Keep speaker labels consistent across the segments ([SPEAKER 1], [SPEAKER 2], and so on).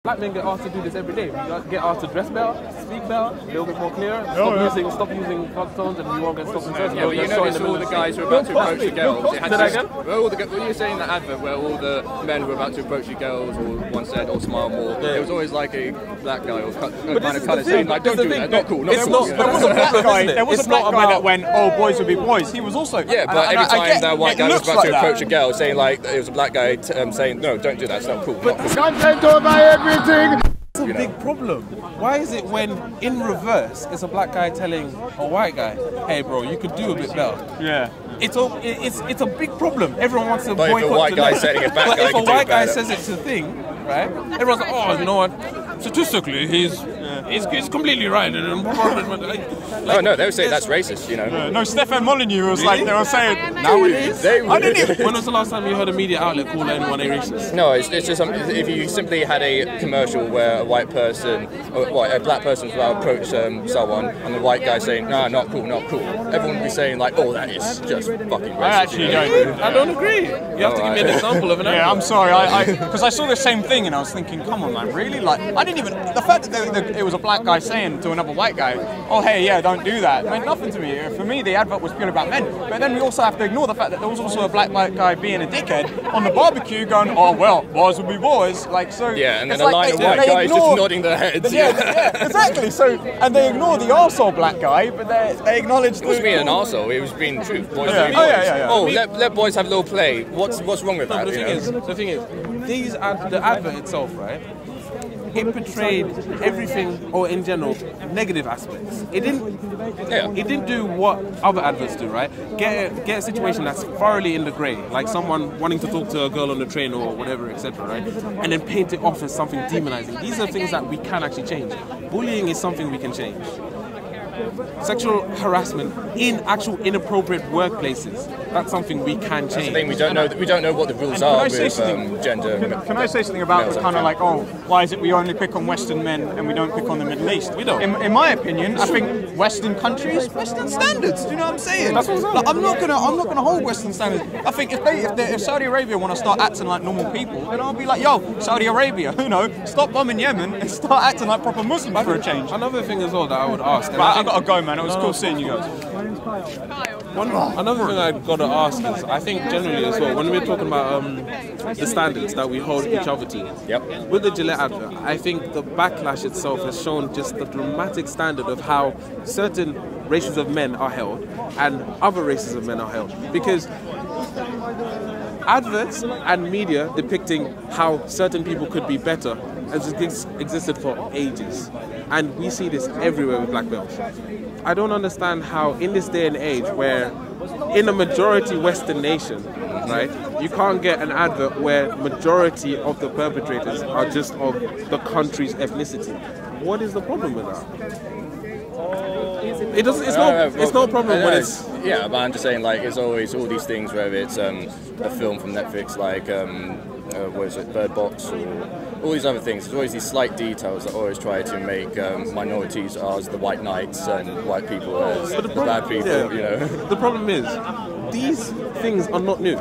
[SPEAKER 1] Black men get asked to do this every day. We get asked to dress better, speak better, a little bit more clear, stop using fuzz tones, and we won't get stopped in search.
[SPEAKER 2] Yeah, but you notice all the guys who are about to approach the girls. When you say in the advert where all the men were about to approach the girls, or one said, "Oh, smile more," there was always like a black guy or kind of colour saying, like, "Don't do that, not cool."
[SPEAKER 3] There was a black guy. There was a black guy that went, "Oh, boys will be boys." He was also
[SPEAKER 2] but every time that white guy was about to approach a girl, saying like it was a black guy saying, "No, don't do that. It's not cool."
[SPEAKER 4] Content over everything.
[SPEAKER 1] It's a big problem. Why is it when in reverse it's a black guy telling a white guy, "Hey, bro, you could do a bit better"?
[SPEAKER 3] Yeah.
[SPEAKER 1] It's a big problem. Everyone wants to
[SPEAKER 2] but
[SPEAKER 1] boycott.
[SPEAKER 2] If a white guy saying a black guy,
[SPEAKER 1] if a white guy says it's a thing, right? Everyone's like, "Oh, you know what? Statistically, he's completely right."
[SPEAKER 2] No, they would say that's racist, you know.
[SPEAKER 3] No, Stefan Molyneux was like, they were saying,
[SPEAKER 1] now it is.
[SPEAKER 3] I didn't even.
[SPEAKER 1] When was the last time you heard a media outlet call anyone a racist?
[SPEAKER 2] No, it's just if you simply had a commercial where a white person, or a black person was about to approach someone, and the white guy saying, "Nah, not cool, not cool," everyone would be saying like, "Oh, that is just fucking racist."
[SPEAKER 3] I actually don't.
[SPEAKER 1] I don't agree. You have to give me an example of an.
[SPEAKER 3] Yeah, I'm sorry. Because I saw the same thing and I was thinking, come on, man, really? Like, I didn't even. The fact that it was a black guy saying to another white guy, "Oh, hey, yeah, don't do that," meant nothing to me. For me, the advert was purely about men. But then we also have to ignore the fact that there was also a black guy being a dickhead on the barbecue going, "Oh, well, boys will be boys." Like, so.
[SPEAKER 2] Yeah, and then a line of white guys just nodding their heads.
[SPEAKER 3] Yeah, exactly. So, and they ignore the arsehole black guy, but they acknowledge.
[SPEAKER 2] It was being an arsehole. It was being true. Boys
[SPEAKER 3] yeah.
[SPEAKER 2] will be boys.
[SPEAKER 3] Yeah.
[SPEAKER 2] Oh, let boys have a little play. What's wrong with that?
[SPEAKER 1] The thing is, the advert itself, right? It portrayed everything, or in general, negative aspects. It didn't do what other adverts do, right? Get a situation that's thoroughly in the grey, like someone wanting to talk to a girl on the train or whatever, etc., right? And then paint it off as something demonizing. These are things that we can actually change. Bullying is something we can change. Sexual harassment in actual inappropriate workplaces, that's something we can change.
[SPEAKER 2] That's the thing, we don't know what the rules are with gender.
[SPEAKER 3] Can I say something about kind of like, oh, why is it we only pick on Western men and we don't pick on the Middle East?
[SPEAKER 1] We don't.
[SPEAKER 3] In my opinion, I think Western countries, Western standards. Do you know what I'm saying?
[SPEAKER 1] That's what I'm saying.
[SPEAKER 3] Like, I'm not gonna hold Western standards. I think if Saudi Arabia want to start acting like normal people, then I'll be like, yo, Saudi Arabia, stop bombing Yemen and start acting like proper Muslims for a change.
[SPEAKER 1] Another thing as well that I would ask.
[SPEAKER 3] I've got to go, man. It was cool seeing you guys.
[SPEAKER 1] Another thing I've got to ask is, I think generally as well, when we're talking about the standards that we hold each other to, with the Gillette advert, I think the backlash itself has shown just the dramatic standard of how certain races of men are held and other races of men are held. Because adverts and media depicting how certain people could be better has existed for ages. And we see this everywhere with black belts. I don't understand how in this day and age where in a majority Western nation, right, you can't get an advert where majority of the perpetrators are just of the country's ethnicity. What is the problem with that? It's no problem when it's...
[SPEAKER 2] Yeah, but I'm just saying, like, it's always all these things, whether it's a film from Netflix, like, what is it, Bird Box, or all these other things. There's always these slight details that always try to make minorities as the white knights and white people as the bad people,
[SPEAKER 1] The problem is, these things are not new.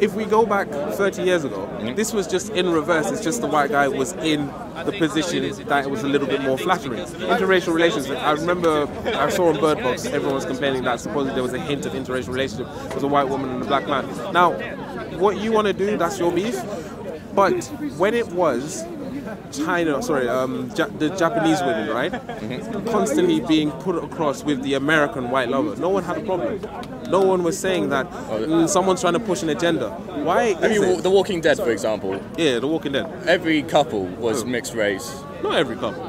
[SPEAKER 1] If we go back 30 years ago, this was just in reverse. It's just the white guy was in the position that it was a little bit more flattering. Interracial relations, I remember I saw on Bird Box, everyone was complaining that supposedly there was a hint of interracial relationship with a white woman and a black man. Now, what you want to do, that's your beef. But when it was the Japanese women, right, constantly being put across with the American white lover, no one had a problem. No one was saying that someone's trying to push an agenda. Why is it?
[SPEAKER 2] The Walking Dead, for example.
[SPEAKER 1] Yeah, The Walking Dead.
[SPEAKER 2] Every couple was mixed race.
[SPEAKER 1] Not every couple.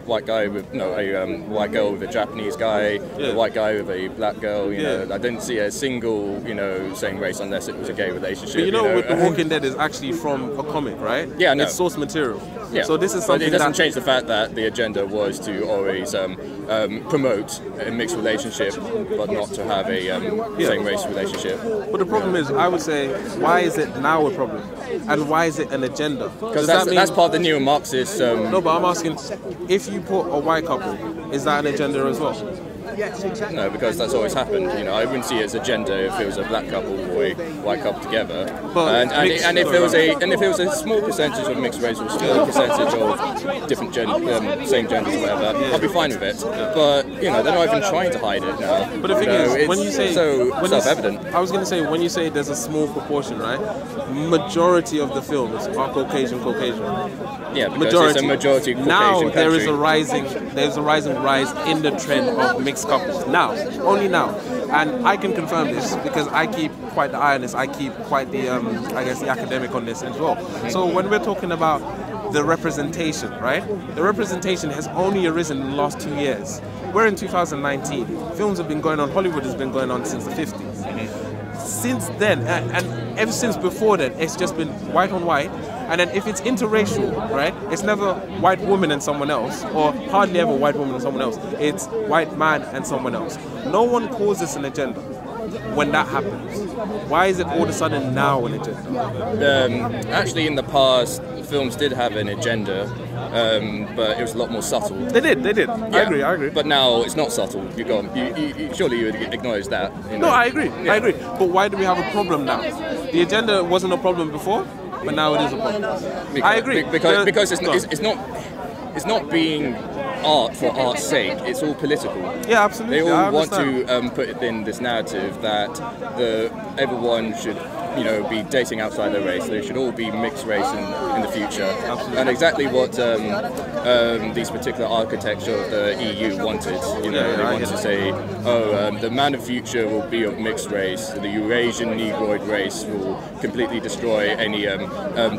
[SPEAKER 2] White guy with a white girl with a Japanese guy, a white guy with a black girl. I didn't see a single same race unless it was a gay relationship.
[SPEAKER 1] But with The Walking Dead is actually from a comic, right?
[SPEAKER 2] Yeah, no.
[SPEAKER 1] It's source material.
[SPEAKER 2] Yeah.
[SPEAKER 1] So this is something
[SPEAKER 2] but it doesn't change the fact that the agenda was to always promote a mixed relationship, but not to have a same-race relationship.
[SPEAKER 1] But the problem is, I would say, why is it now a problem? And why is it an agenda?
[SPEAKER 2] Because that's part of the new Marxist...
[SPEAKER 1] No, but I'm asking, if you put a white couple, is that an agenda as well?
[SPEAKER 2] No, because that's always happened. You know, I wouldn't see it as a gender if it was a black couple or a white couple together. And if it was a small percentage of mixed race or a small percentage of different same genders or whatever, I'll be fine with it. But you know, they're not even trying to hide it now.
[SPEAKER 1] But the thing is, when you say
[SPEAKER 2] so self-evident.
[SPEAKER 1] I was going to say, when you say there's a small proportion, right? Majority of the films are Caucasian.
[SPEAKER 2] Yeah, because it's a majority Caucasian
[SPEAKER 1] now
[SPEAKER 2] country.
[SPEAKER 1] there's a rising rise in the trend of mixed couples. Now, only now, and I can confirm this because I keep quite the eye on this. I keep quite the I guess the academic on this as well. So when we're talking about the representation, right? The representation has only arisen in the last 2 years. We're in 2019. Films have been going on. Hollywood has been going on since the 50s. Since then, and ever since before then, it's just been white on white. And then if it's interracial, right, it's never white woman and someone else, or hardly ever white woman and someone else. It's white man and someone else. No one calls this an agenda when that happens. Why is it all of a sudden now an agenda?
[SPEAKER 2] Actually, in the past, films did have an agenda, but it was a lot more subtle.
[SPEAKER 1] They did. Yeah. I agree.
[SPEAKER 2] But now it's not subtle. Surely you would acknowledge that. You know?
[SPEAKER 1] No, I agree. But why do we have a problem now? The agenda wasn't a problem before, but now it is a problem. I agree.
[SPEAKER 2] Because it's not being art for art's sake. It's all political.
[SPEAKER 1] Yeah, absolutely.
[SPEAKER 2] They all want to put it in this narrative that everyone should, you know, be dating outside their race. They should all be mixed race in the future.
[SPEAKER 1] Absolutely.
[SPEAKER 2] And exactly what these particular architects of the EU wanted. You know, they wanted to say, the man of future will be of mixed race. The Eurasian Negroid race will completely destroy any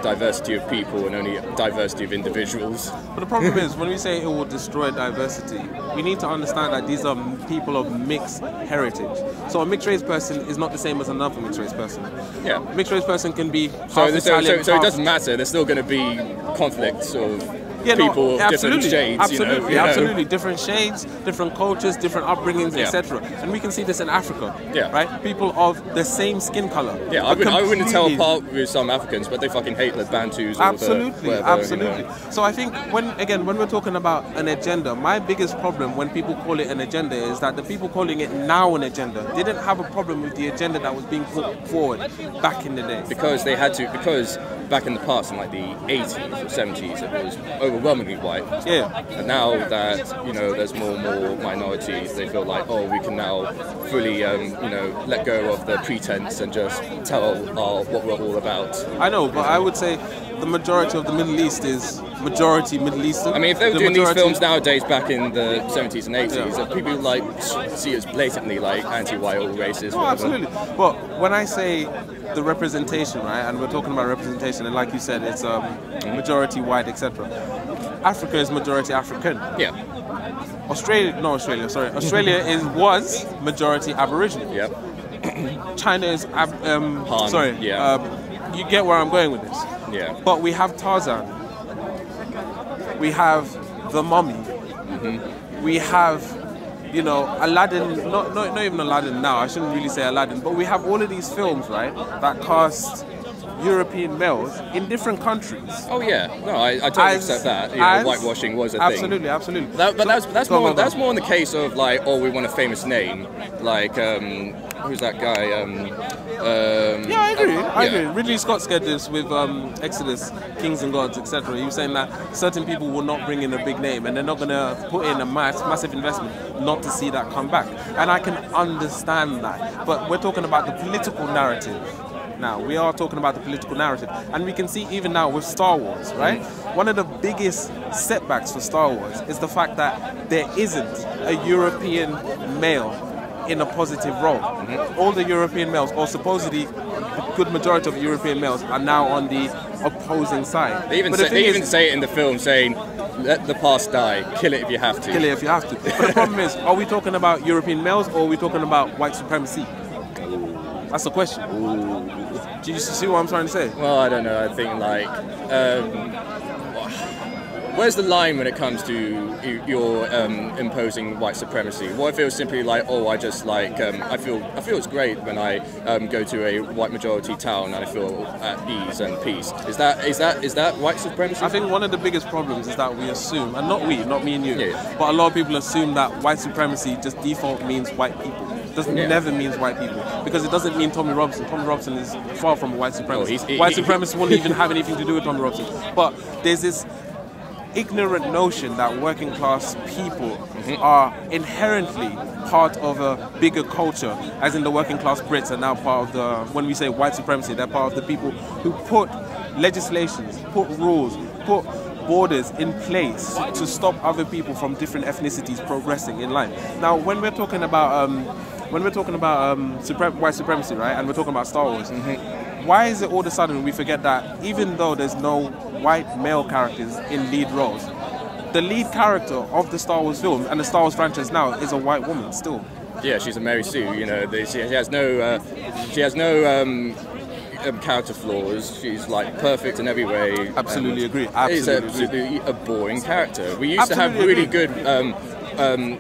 [SPEAKER 2] diversity of people and only diversity of individuals.
[SPEAKER 1] But the problem is, when we say it will destroy diversity, we need to understand that these are people of mixed heritage. So a mixed race person is not the same as another mixed race person.
[SPEAKER 2] Yeah.
[SPEAKER 1] Mixed race person can be
[SPEAKER 2] so
[SPEAKER 1] half Italian,
[SPEAKER 2] so it doesn't matter. There's still going to be conflicts of people of different shades.
[SPEAKER 1] Absolutely. Different shades, different cultures, different upbringings, etc. And we can see this in Africa.
[SPEAKER 2] Yeah.
[SPEAKER 1] Right? People of the same skin color.
[SPEAKER 2] Yeah, I wouldn't tell apart with some Africans, but they fucking hate the Bantus.
[SPEAKER 1] Absolutely.
[SPEAKER 2] You know.
[SPEAKER 1] So I think when we're talking about an agenda, my biggest problem when people call it an agenda is that the people calling it now an agenda didn't have a problem with the agenda that was being put forward back in the day.
[SPEAKER 2] Because they had to. Because back in the past, in like the 80s or 70s, it was overwhelmingly white.
[SPEAKER 1] Yeah.
[SPEAKER 2] And now that, you know, there's more and more minorities, they feel like, we can now fully, let go of the pretense and just tell what we're all about.
[SPEAKER 1] I know, but I would say the majority of the Middle East is majority Middle Eastern.
[SPEAKER 2] I mean, if they were doing these films nowadays back in the 70s and 80s, people like see us blatantly like anti-white or racist.
[SPEAKER 1] Oh, absolutely. But when I say the representation, right, and we're talking about representation, and like you said, it's majority white, etc. Africa is majority African.
[SPEAKER 2] Yeah.
[SPEAKER 1] Australia was majority Aboriginal.
[SPEAKER 2] Yep.
[SPEAKER 1] China is
[SPEAKER 2] Han.
[SPEAKER 1] You get where I'm going with this.
[SPEAKER 2] Yeah.
[SPEAKER 1] But we have Tarzan. We have the Mummy. We have, Aladdin. Not even Aladdin now. I shouldn't really say Aladdin. But we have all of these films, right, that cast European males in different countries.
[SPEAKER 2] Oh yeah, no, I totally accept that. Whitewashing was a thing.
[SPEAKER 1] Absolutely.
[SPEAKER 2] But that's more in the case of like, we want a famous name, like who's that guy?
[SPEAKER 1] Yeah, I agree. I agree. Ridley Scott said this with Exodus, Kings and Gods, etc. He was saying that certain people will not bring in a big name, and they're not going to put in a massive investment not to see that come back. And I can understand that. But we're talking about the political narrative. Now, we are talking about the political narrative, and we can see even now with Star Wars, right? One of the biggest setbacks for Star Wars is the fact that there isn't a European male in a positive role. All the European males, or supposedly a good majority of European males, are now on the opposing side.
[SPEAKER 2] They even say it in the film, saying, "Let the past die, kill it if you have to."
[SPEAKER 1] Kill it if you have to. But the problem is, are we talking about European males, or are we talking about white supremacy? That's the question. Do you see what I'm trying to say?
[SPEAKER 2] Well, I don't know. I think like, where's the line when it comes to your imposing white supremacy? What if it was simply like, oh, I just like I feel it's great when I go to a white majority town and I feel at ease and peace. Is that white supremacy?
[SPEAKER 1] I think one of the biggest problems is that we assume, and not me and you,
[SPEAKER 2] yeah.
[SPEAKER 1] but a lot of people assume that white supremacy just default means white people. Never means white people, because it doesn't mean Tommy Robinson. Tommy Robinson is far from a white supremacist. White supremacists won't even have anything to do with Tommy Robinson. But there's this ignorant notion that working class people are inherently part of a bigger culture, as in the working class Brits are now part of the, when we say white supremacy, they're part of the people who put legislations, put rules, put borders in place to stop other people from different ethnicities progressing in life. Now, when we're talking about white supremacy, right, and we're talking about Star Wars, why is it all of a sudden we forget that even though there's no white male characters in lead roles, the lead character of the Star Wars film and the Star Wars franchise now is a white woman still?
[SPEAKER 2] Yeah, she's a Mary Sue. You know, she has no character flaws. She's like perfect in every way.
[SPEAKER 1] Absolutely agree.
[SPEAKER 2] Absolutely a boring character. We used to have really good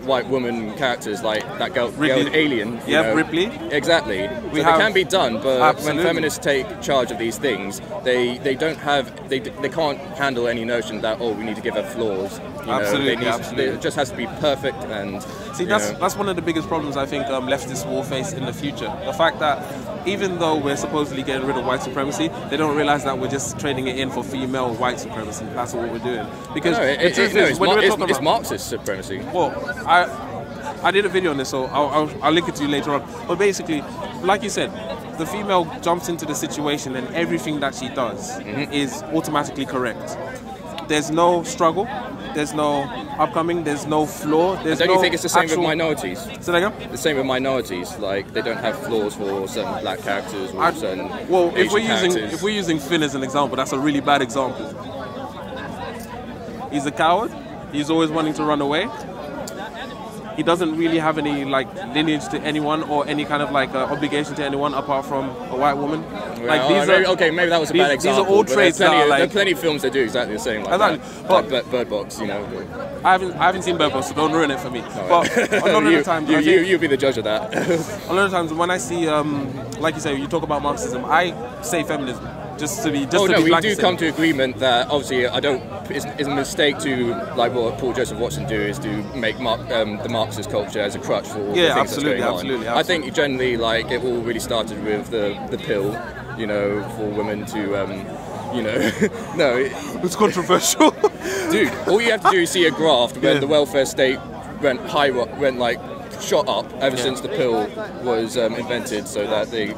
[SPEAKER 2] white woman characters like that girl in Alien.
[SPEAKER 1] Yeah, Ripley.
[SPEAKER 2] Exactly. So they can be done, but when feminists take charge of these things, they can't handle any notion that, oh, we need to give her flaws.
[SPEAKER 1] Absolutely.
[SPEAKER 2] It just has to be perfect. And
[SPEAKER 1] see, that's one of the biggest problems I think leftists will face in the future. The fact that even though we're supposedly getting rid of white supremacy, they don't realize that we're just trading it in for female white supremacy. That's what we're doing. Because
[SPEAKER 2] it's Marxist supremacy.
[SPEAKER 1] Well, I did a video on this, so I'll link it to you later on. But basically, like you said, the female jumps into the situation and everything that she does is automatically correct. There's no struggle, there's no upcoming, there's no flaw.
[SPEAKER 2] Don't you think it's the same with minorities?
[SPEAKER 1] Say that again?
[SPEAKER 2] The same with minorities, like they don't have flaws for certain black characters or certain
[SPEAKER 1] if we're using Finn as an example, that's a really bad example. He's a coward. He's always wanting to run away. He doesn't really have any like lineage to anyone or any kind of like obligation to anyone apart from a white woman.
[SPEAKER 2] Maybe that was a bad example.
[SPEAKER 1] These are all traits
[SPEAKER 2] there
[SPEAKER 1] are
[SPEAKER 2] are plenty of films that do exactly the same. Like Bird Box, you know.
[SPEAKER 1] I haven't seen Bird Box, so don't ruin it for me. But a lot of the times,
[SPEAKER 2] you be the judge of that.
[SPEAKER 1] A lot of times when I see, like you say, you talk about Marxism, I say feminism. We
[SPEAKER 2] do come to agreement that obviously it's a mistake to, like what Paul Joseph Watson do, is to make the Marxist culture as a crutch for the things that's going on.
[SPEAKER 1] Absolutely.
[SPEAKER 2] I think generally, like, it all really started with the pill, you know, for women to, no.
[SPEAKER 1] It's controversial.
[SPEAKER 2] Dude, all you have to do is see a graph when the welfare state went shot up ever since the pill was invented, so that the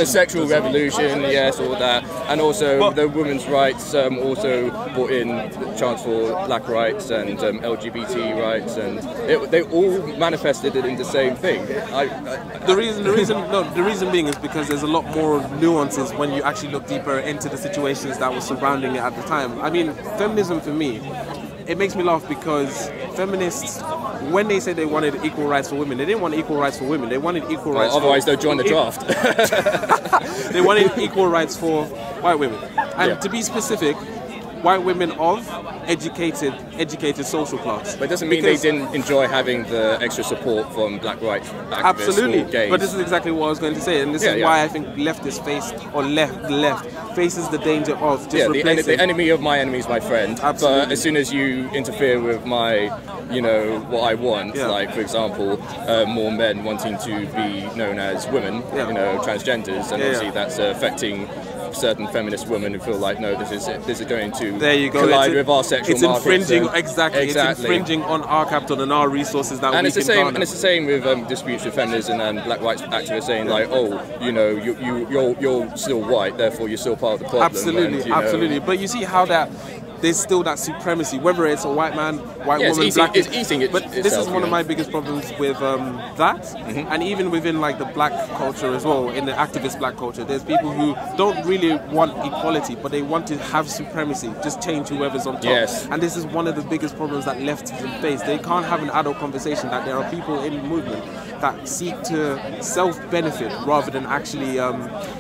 [SPEAKER 2] sexual revolution, yes, all that, and also the women's rights also brought in the chance for black rights and LGBT rights, and they all manifested it in the same thing.
[SPEAKER 1] The reason being is because there's a lot more nuances when you actually look deeper into the situations that were surrounding it at the time. I mean, feminism for me, it makes me laugh because feminists, when they say they wanted equal rights for women, they didn't want equal rights for women. They wanted equal rights.
[SPEAKER 2] Otherwise, they'll join the draft.
[SPEAKER 1] They wanted equal rights for white women, and to be specific, white women of educated social class.
[SPEAKER 2] But it doesn't mean they didn't enjoy having the extra support from black rights activists.
[SPEAKER 1] Absolutely,
[SPEAKER 2] or gays.
[SPEAKER 1] but this is exactly what I was going to say, and this is why I think leftists faces the danger of just replacing.
[SPEAKER 2] The enemy of my enemy is my friend.
[SPEAKER 1] Absolutely.
[SPEAKER 2] But as soon as you interfere with my, what I want, like for example, more men wanting to be known as women, transgenders, and obviously that's affecting certain feminist women who feel like, no, this is going to collide with our sexual market.
[SPEAKER 1] It's infringing on our capital and our resources that we can garner.
[SPEAKER 2] And it's the same with disputes with feminism and black rights activists saying like, oh, you're still white, therefore you're still part of the problem.
[SPEAKER 1] Absolutely. But you see how there's still that supremacy, whether it's a white man, white woman, black.
[SPEAKER 2] It's eating it.
[SPEAKER 1] But this is one of my biggest problems with that, and even within like the black culture as well, in the activist black culture, there's people who don't really want equality, but they want to have supremacy, just change whoever's on top.
[SPEAKER 2] Yes.
[SPEAKER 1] And this is one of the biggest problems that leftists face. They can't have an adult conversation that there are people in the movement that seek to self-benefit rather than actually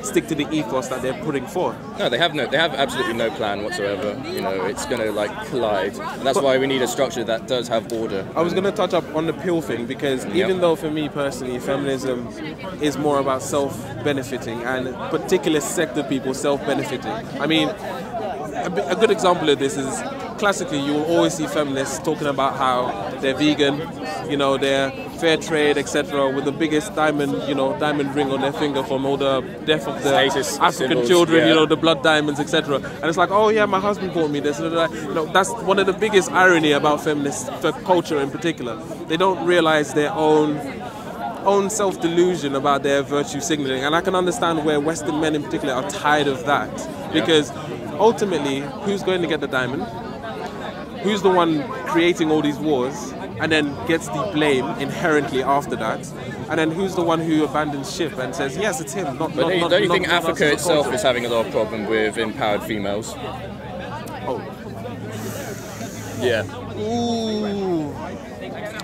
[SPEAKER 1] stick to the ethos that they're putting forth.
[SPEAKER 2] No, they have absolutely no plan whatsoever. it's going to like collide. And that's why we need a structure that does have order.
[SPEAKER 1] I was going to touch up on the pill thing, because even though for me personally, feminism is more about self-benefiting and a particular sect of people self-benefiting. I mean, a good example of this is, classically, you will always see feminists talking about how they're vegan, you know, they're fair trade, etc., with the biggest diamond, you know, diamond ring on their finger from all the death of the African
[SPEAKER 2] symbols,
[SPEAKER 1] children, you know, the blood diamonds, etc. And it's like, oh yeah, my husband bought me this. You know, that's one of the biggest irony about feminist culture in particular. They don't realize their own self-delusion about their virtue signaling, and I can understand where Western men in particular are tired of that, because ultimately, who's going to get the diamond? Who's the one creating all these wars and then gets the blame inherently after that? And then who's the one who abandons ship and says, yes, it's him, not
[SPEAKER 2] don't you think
[SPEAKER 1] not
[SPEAKER 2] Africa itself is having a lot of problem with empowered females?
[SPEAKER 1] Oh.
[SPEAKER 2] Yeah.
[SPEAKER 1] Ooh.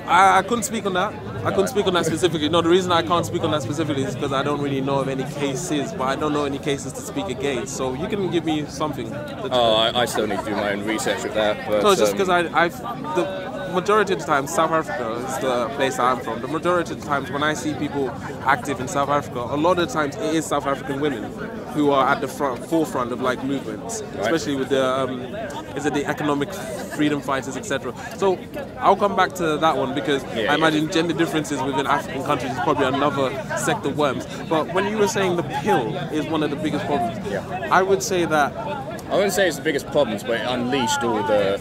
[SPEAKER 1] I couldn't speak on that. I couldn't speak on that specifically. No, the reason I can't speak on that specifically is because I don't really know of any cases, but I don't know any cases to speak against. So you can give me something.
[SPEAKER 2] I still need to do my own research with that. But,
[SPEAKER 1] no, just because the majority of the time, South Africa is the place I'm from. The majority of the times when I see people active in South Africa, a lot of the times it is South African women who are at the forefront of like movements, especially with the economic freedom fighters, etc. So I'll come back to that one, because I imagine gender differences within African countries is probably another sect of worms. But when you were saying the pill is one of the biggest problems, I would say that...
[SPEAKER 2] I wouldn't say it's the biggest problems, but it unleashed all the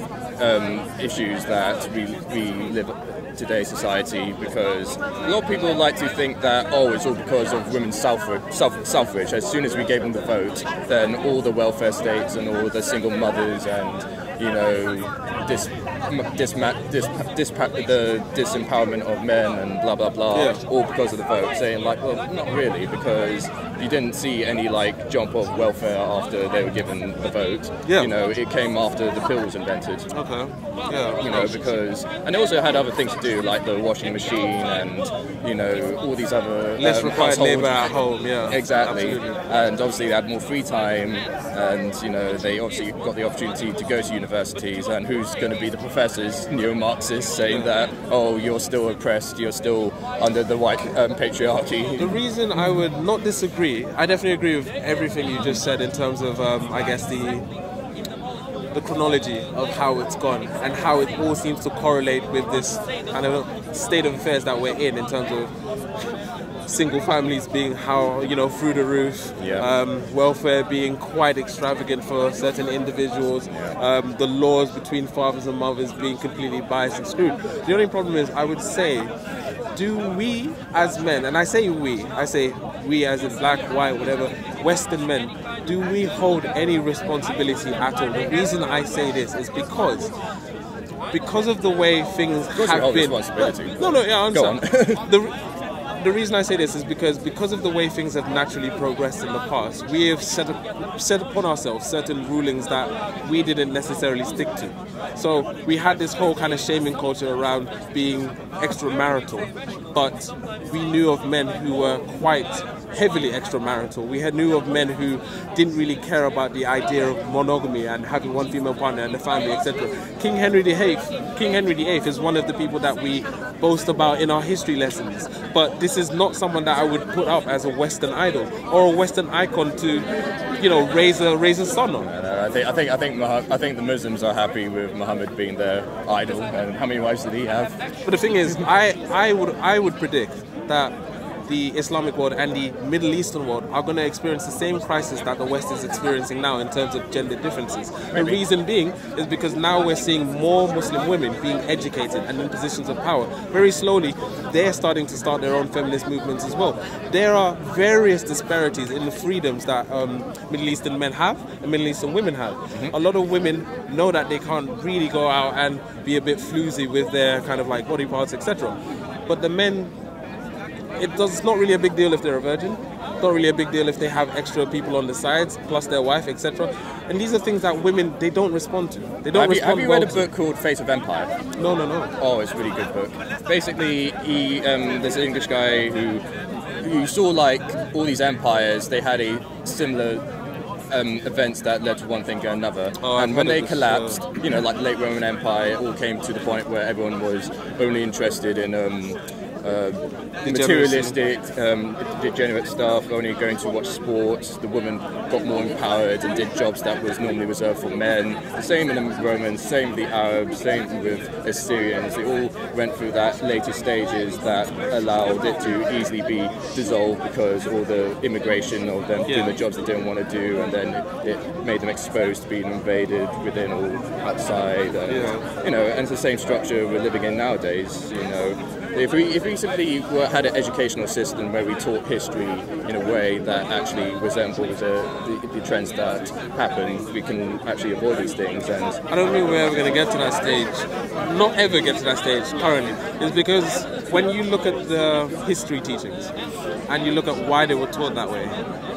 [SPEAKER 2] issues that we live today's society, because a lot of people like to think that, oh, it's all because of women's suffrage. As soon as we gave them the vote, then all the welfare states and all the single mothers and, you know, the disempowerment of men and blah blah blah, all because of the vote. Saying like, well, not really, because you didn't see any like jump of welfare after they were given the vote. You know, it came after the pill was invented. You know, because, and it also had other things to do, like the washing machine and, you know, all these other
[SPEAKER 1] less required labour at home.
[SPEAKER 2] Exactly.
[SPEAKER 1] Absolutely.
[SPEAKER 2] And obviously they had more free time, and, you know, they obviously got the opportunity to go to universities, and who's going to be the professors, neo-Marxists, saying that, oh, you're still oppressed, you're still under the white patriarchy.
[SPEAKER 1] The reason I would not disagree, I definitely agree with everything you just said in terms of, I guess, the chronology of how it's gone and how it all seems to correlate with this kind of state of affairs that we're in terms of single families being how, you know, through the roof, welfare being quite extravagant for certain individuals, the laws between fathers and mothers being completely biased and screwed. The only problem is, I would say, do we as men, and I say we as in black, white, whatever, Western men, do we hold any responsibility at all? The reason I say this is because of the way things have been. I understand. The reason I say this is because of the way things have naturally progressed in the past, we have set upon ourselves certain rulings that we didn't necessarily stick to. So we had this whole kind of shaming culture around being extramarital, but we knew of men who were quite heavily extramarital. We knew of men who didn't really care about the idea of monogamy and having one female partner and the family, etc. King Henry VIII is one of the people that we boast about in our history lessons, but this is not someone that I would put up as a Western idol or a Western icon to, you know, raise a son on.
[SPEAKER 2] I think the Muslims are happy with Muhammad being their idol. And how many wives did he have?
[SPEAKER 1] But the thing is, I would predict that the Islamic world and the Middle Eastern world are going to experience the same crisis that the West is experiencing now in terms of gender differences. Maybe. The reason being is because now we're seeing more Muslim women being educated and in positions of power. Very slowly, they're starting to start their own feminist movements as well. There are various disparities in the freedoms that Middle Eastern men have and Middle Eastern women have. A lot of women know that they can't really go out and be a bit floozy with their kind of like body parts, etc. But the men, it's not really a big deal if they're a virgin. It's not really a big deal if they have extra people on the sides, plus their wife, etc. And these are things that women, they don't respond to. They don't respond.
[SPEAKER 2] Have you read a book called Face of Empire?
[SPEAKER 1] No.
[SPEAKER 2] Oh, it's a really good book. Basically, there's an English guy who saw like all these empires. They had a similar events that led to one thing and another.
[SPEAKER 1] Oh,
[SPEAKER 2] and when they collapsed, you know, like the late Roman Empire, it all came to the point where everyone was only interested in materialistic, degenerate stuff, only going to watch sports. The women got more empowered and did jobs that was normally reserved for men. The same in the Romans, same with the Arabs, same with Assyrians. They all went through that later stages that allowed it to easily be dissolved because all the immigration of them doing the jobs they didn't want to do, and then it made them exposed to being invaded within or outside. And, you know, and it's the same structure we're living in nowadays. You know. If we simply had an educational system where we taught history in a way that actually resembles the trends that happen, we can actually avoid these things. And
[SPEAKER 1] I don't think we're ever going to get to that stage, not ever get to that stage currently. It's because when you look at the history teachings and you look at why they were taught that way,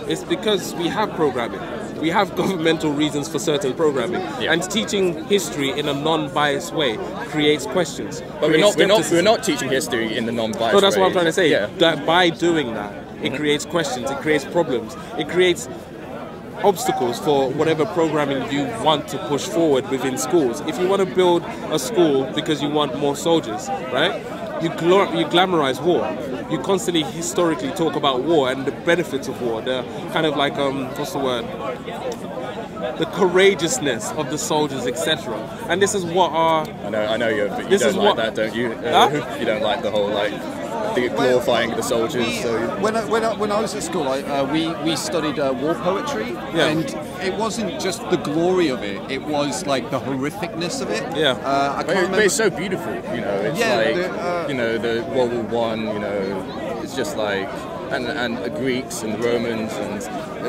[SPEAKER 1] it's because we have programming. We have governmental reasons for certain programming, and teaching history in a non-biased way creates questions.
[SPEAKER 2] But we're not teaching history in the non-biased way.
[SPEAKER 1] So that's what I'm trying to say. That by doing that, it creates questions, it creates problems, it creates obstacles for whatever programming you want to push forward within schools. If you want to build a school because you want more soldiers, right? You glamorize war. You constantly historically talk about war and the benefits of war, the kind of like, what's the word? The courageousness of the soldiers, etc. And this is what our...
[SPEAKER 2] I know you don't like that, don't you? You don't like the whole, like, the glorifying the soldiers.
[SPEAKER 5] When I was at school, we studied war poetry, and it wasn't just the glory of it; it was like the horrificness of it.
[SPEAKER 2] But it's so beautiful, you know. It's like you know, the World War I. You know, it's just like. And the Greeks and the Romans and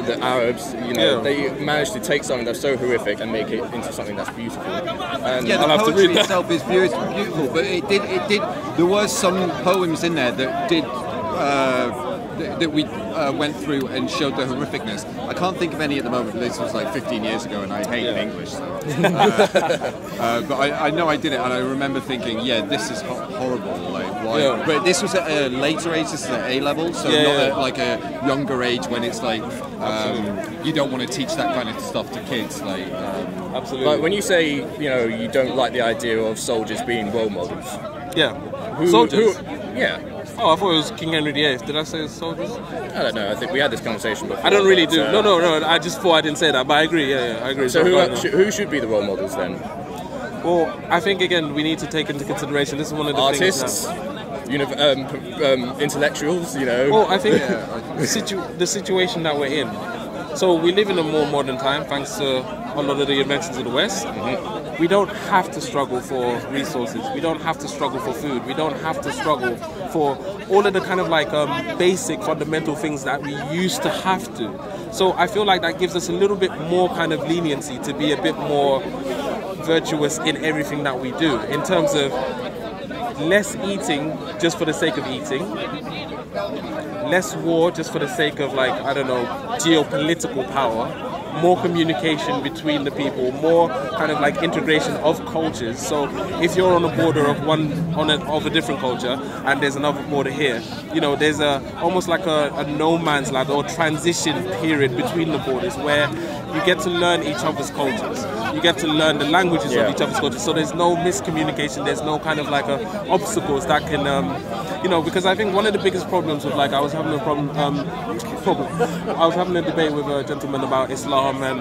[SPEAKER 2] the Arabs, you know, they managed to take something that's so horrific and make it into something that's beautiful. And
[SPEAKER 5] the poetry itself is beautiful, but it did. There was some poems in there that did that we went through and showed the horrificness. I can't think of any at the moment. But this was like 15 years ago, and I hated English. So. But I know I did it, and I remember thinking, this is horrible. Like, why? But this was at a later age. This is at A level, so not at like a younger age when it's like you don't want to teach that kind of stuff to kids. Like,
[SPEAKER 1] absolutely.
[SPEAKER 2] Like when you say you don't like the idea of soldiers being role models.
[SPEAKER 1] Soldiers. Oh, I thought it was King Henry VIII. Did I say soldiers?
[SPEAKER 2] I don't know. I think we had this conversation before.
[SPEAKER 1] I don't really do. No. I just thought I didn't say that, but I agree. I agree.
[SPEAKER 2] So who should be the role models then?
[SPEAKER 1] Well, I think again we need to take into consideration. This is one of the
[SPEAKER 2] artists, intellectuals. You know.
[SPEAKER 1] Well, I think the situation that we're in. So we live in a more modern time, thanks to a lot of the inventions of the West. We don't have to struggle for resources. We don't have to struggle for food. We don't have to struggle for all of the kind of like basic fundamental things that we used to have to. So I feel like that gives us a little bit more kind of leniency to be a bit more virtuous in everything that we do, in terms of less eating just for the sake of eating, less war just for the sake of, like, I don't know, geopolitical power, more communication between the people, more kind of like integration of cultures. So if you're on a border of of a different culture and there's another border here, you know, there's almost like a no man's land or transition period between the borders where you get to learn each other's cultures. You get to learn the languages of each other's cultures. So there's no miscommunication. There's no kind of like obstacles that can, you know, because I think one of the biggest problems with, like, I was having a I was having a debate with a gentleman about Islam and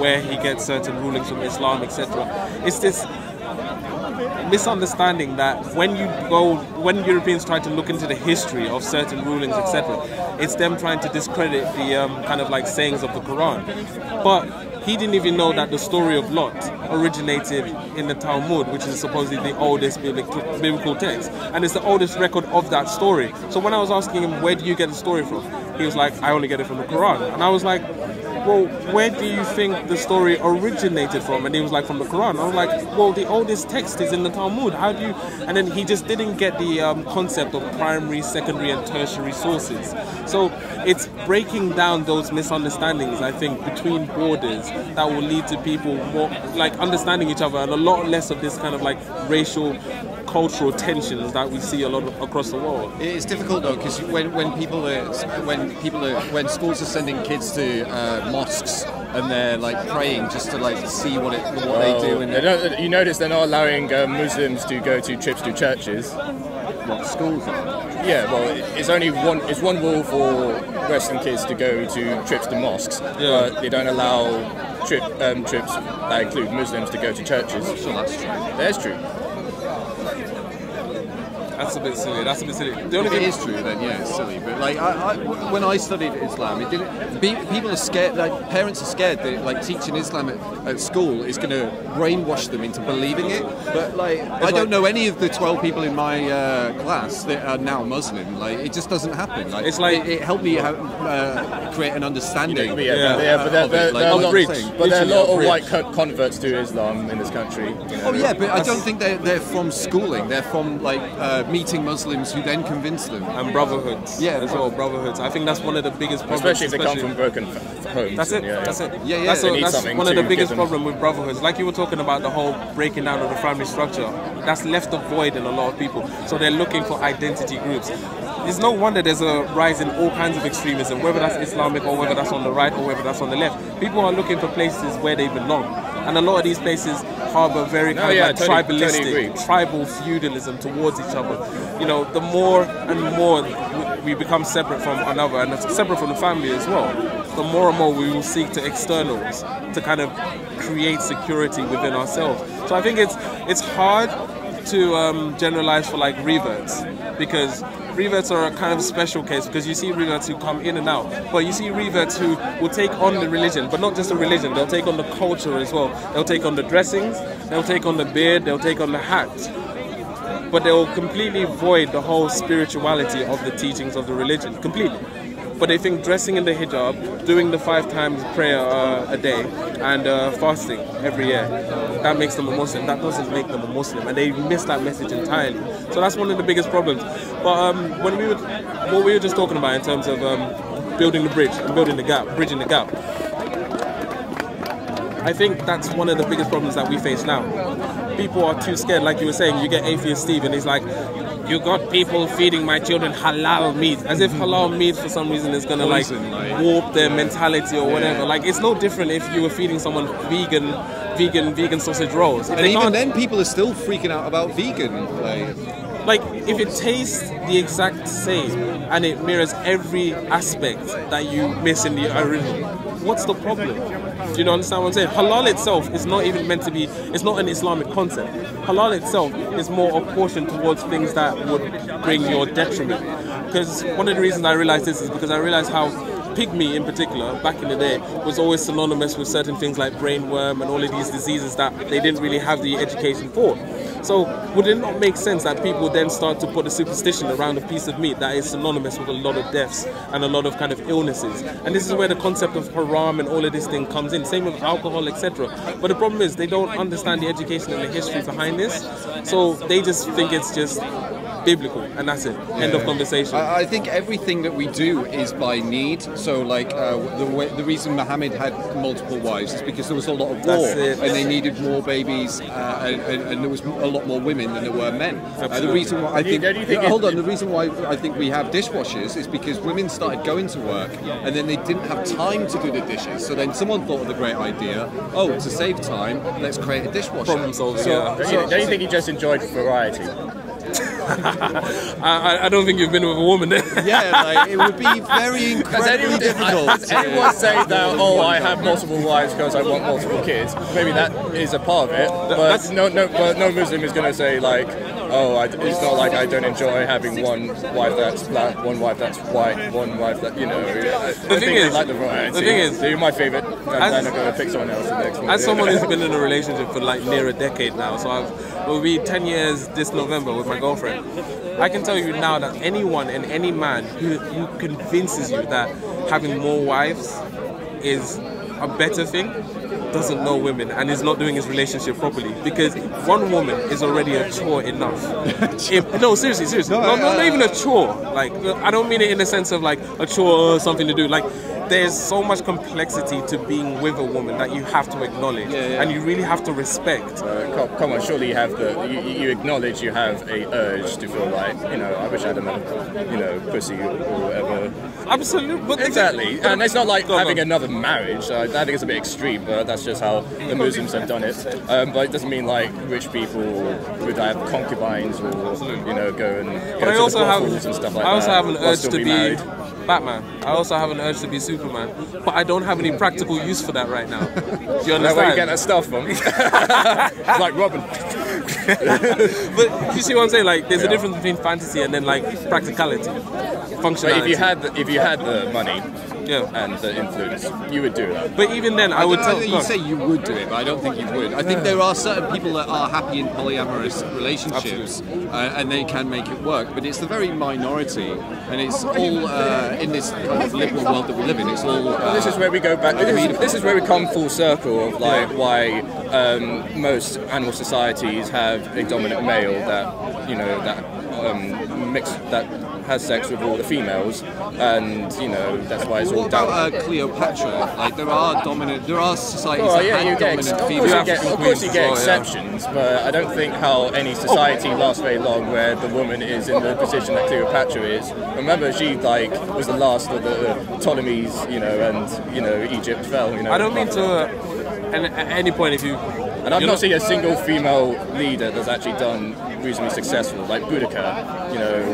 [SPEAKER 1] where he gets certain rulings from Islam, etc. It's this misunderstanding that when Europeans try to look into the history of certain rulings, etc., it's them trying to discredit the kind of like sayings of the Quran. But he didn't even know that the story of Lot originated in the Talmud, which is supposedly the oldest biblical text, and it's the oldest record of that story. So when I was asking him, where do you get the story from? He was like, I only get it from the Quran. And I was like, well, where do you think the story originated from? And he was like, from the Quran. I was like, well, the oldest text is in the Talmud. How do you... And then he just didn't get the concept of primary, secondary, and tertiary sources. So it's breaking down those misunderstandings, I think, between borders that will lead to people more, like, understanding each other, and a lot less of this kind of, like, racial cultural tensions that we see a lot across the world.
[SPEAKER 5] It's difficult though, because when schools are sending kids to mosques and they're like praying just to like see what they do, and
[SPEAKER 2] you notice they're not allowing Muslims to go to trips to churches.
[SPEAKER 5] What schools are?
[SPEAKER 2] Yeah, well, it's only one rule for Western kids to go to trips to mosques, but they don't allow trips that include Muslims to go to churches.
[SPEAKER 5] So that's true.
[SPEAKER 2] That's true.
[SPEAKER 1] That's a bit silly. That's a bit silly. The only
[SPEAKER 5] If
[SPEAKER 1] thing
[SPEAKER 5] it is true, then yeah, it's silly. But like, when I studied Islam, it didn't. People are scared. Like parents are scared that like teaching Islam at school is going to brainwash them into believing it. But like, I don't know any of the 12 people in my class that are now Muslim. Like, it just doesn't happen. Like,
[SPEAKER 1] it's like
[SPEAKER 5] it helped me create an understanding.
[SPEAKER 2] But there are a lot of white converts to Islam in this country. You know?
[SPEAKER 5] Oh yeah, but I don't think they're from schooling. They're from like meeting Muslims who then convince them.
[SPEAKER 1] And brotherhoods. Yeah, as well, brotherhoods. I think that's one of the biggest problems.
[SPEAKER 2] Especially if they come from broken homes.
[SPEAKER 1] That's it. That's it.
[SPEAKER 5] Yeah.
[SPEAKER 1] That's one of the biggest problems with brotherhoods. Like you were talking about the whole breaking down of the family structure. That's left a void in a lot of people. So they're looking for identity groups. It's no wonder there's a rise in all kinds of extremism, whether that's Islamic or whether that's on the right or whether that's on the left. People are looking for places where they belong. And a lot of these places harbour very tribalistic, tribal feudalism towards each other. You know, the more and more we become separate from another and separate from the family as well, the more and more we will seek to externals to kind of create security within ourselves. So I think it's hard to generalize for like reverts, because reverts are a kind of special case, because you see reverts who come in and out, but you see reverts who will take on the religion, but not just the religion, they'll take on the culture as well. They'll take on the dressings, they'll take on the beard, they'll take on the hat, but they'll completely void the whole spirituality of the teachings of the religion, completely. But they think dressing in the hijab, doing the 5 times prayer a day, and fasting every year, that makes them a Muslim. That doesn't make them a Muslim, and they miss that message entirely. So that's one of the biggest problems. But what we were just talking about in terms of building the bridge and building the gap, bridging the gap, I think that's one of the biggest problems that we face now. People are too scared, like you were saying. You get atheist Steve, and he's like, you got people feeding my children halal meat, as if halal meat for some reason is gonna like warp their mentality or whatever. Like, it's no different if you were feeding someone vegan sausage rolls.
[SPEAKER 5] And even then, people are still freaking out about vegan.
[SPEAKER 1] Like, if it tastes the exact same and it mirrors every aspect that you miss in the original, what's the problem? Do you understand what I'm saying? Halal itself is not even meant to be, it's not an Islamic concept. Halal itself is more apportioned towards things that would bring your detriment. Because one of the reasons I realized this is because I realized how pig meat in particular, back in the day, was always synonymous with certain things like brainworm and all of these diseases that they didn't really have the education for. So would it not make sense that people then start to put a superstition around a piece of meat that is synonymous with a lot of deaths and a lot of kind of illnesses? And this is where the concept of haram and all of this thing comes in, same with alcohol, etc. But the problem is they don't understand the education and the history behind this, so they just think it's just biblical, and that's it. End of conversation.
[SPEAKER 5] I think everything that we do is by need. So, like the reason Muhammad had multiple wives is because there was a lot of war, and they needed more babies, and there was a lot more women than there were men. The reason why I think the reason why I think we have dishwashers is because women started going to work, and then they didn't have time to do the dishes. So then someone thought of the great idea: oh, to save time, let's create a dishwasher.
[SPEAKER 1] Problem solving.
[SPEAKER 2] Don't you think he just enjoyed variety?
[SPEAKER 1] I don't think you've been with a woman there.
[SPEAKER 5] Yeah, like, it would be very incredibly difficult.
[SPEAKER 2] Does anyone say that, oh, I have multiple wives because I want multiple kids? Maybe that is a part of it, but no Muslim is going to say like, oh, it's not like I don't enjoy having one wife that's black, one wife that's white, one wife that, you know.
[SPEAKER 1] The thing is,
[SPEAKER 2] like the variety.
[SPEAKER 1] The thing is,
[SPEAKER 2] so you're my favorite, and I'm going to pick someone else the next one.
[SPEAKER 1] As someone who's been in a relationship for like near a decade now, so it will be 10 years this November with my girlfriend. I can tell you now that anyone and any man who convinces you that having more wives is a better thing doesn't know women and is not doing his relationship properly, because one woman is already a chore enough. No, seriously. Not even a chore. Like, I don't mean it in the sense of like a chore or something to do. Like, there's so much complexity to being with a woman that you have to acknowledge, and you really have to respect.
[SPEAKER 2] Come on, surely you have you acknowledge you have a urge to feel like, you know, I wish I had another, you know, pussy or whatever.
[SPEAKER 1] Absolutely, but
[SPEAKER 2] exactly. And it's not like having another marriage. I think it's a bit extreme, but that's just how the Muslims have done it. But it doesn't mean like rich people would have concubines or you know go and go to the brothels and stuff like that.
[SPEAKER 1] I also have an urge to be
[SPEAKER 2] married.
[SPEAKER 1] Batman. I also have an urge to be Superman, but I don't have any practical use for that right now. Do you understand?
[SPEAKER 2] Where you get that stuff from? It's like Robin.
[SPEAKER 1] But you see what I'm saying? Like, there's a difference between fantasy and then like practicality, functionality.
[SPEAKER 2] But if you had the money. And the influence, you would do that.
[SPEAKER 1] But even then, I would tell
[SPEAKER 5] you say you would do it, but I don't think you would. I think there are certain people that are happy in polyamorous relationships, and they can make it work. But it's the very minority, and it's all in this kind of liberal world that we live in. It's all.
[SPEAKER 2] This is where we go back. This is where we come full circle of like why most animal societies have a dominant male that you know that has sex with all the females, and you know that's why it's all down.
[SPEAKER 5] What about Cleopatra? Like there are societies that have dominant females.
[SPEAKER 2] Of course you get exceptions, but I don't think how any society lasts very long where the woman is in the position that Cleopatra is. Remember, she like was the last of the Ptolemies, you know, and you know Egypt fell. You know.
[SPEAKER 1] I don't mean to. At any point, if you.
[SPEAKER 2] And I've not seen a single female leader that's actually done reasonably successful, like Boudica, you know,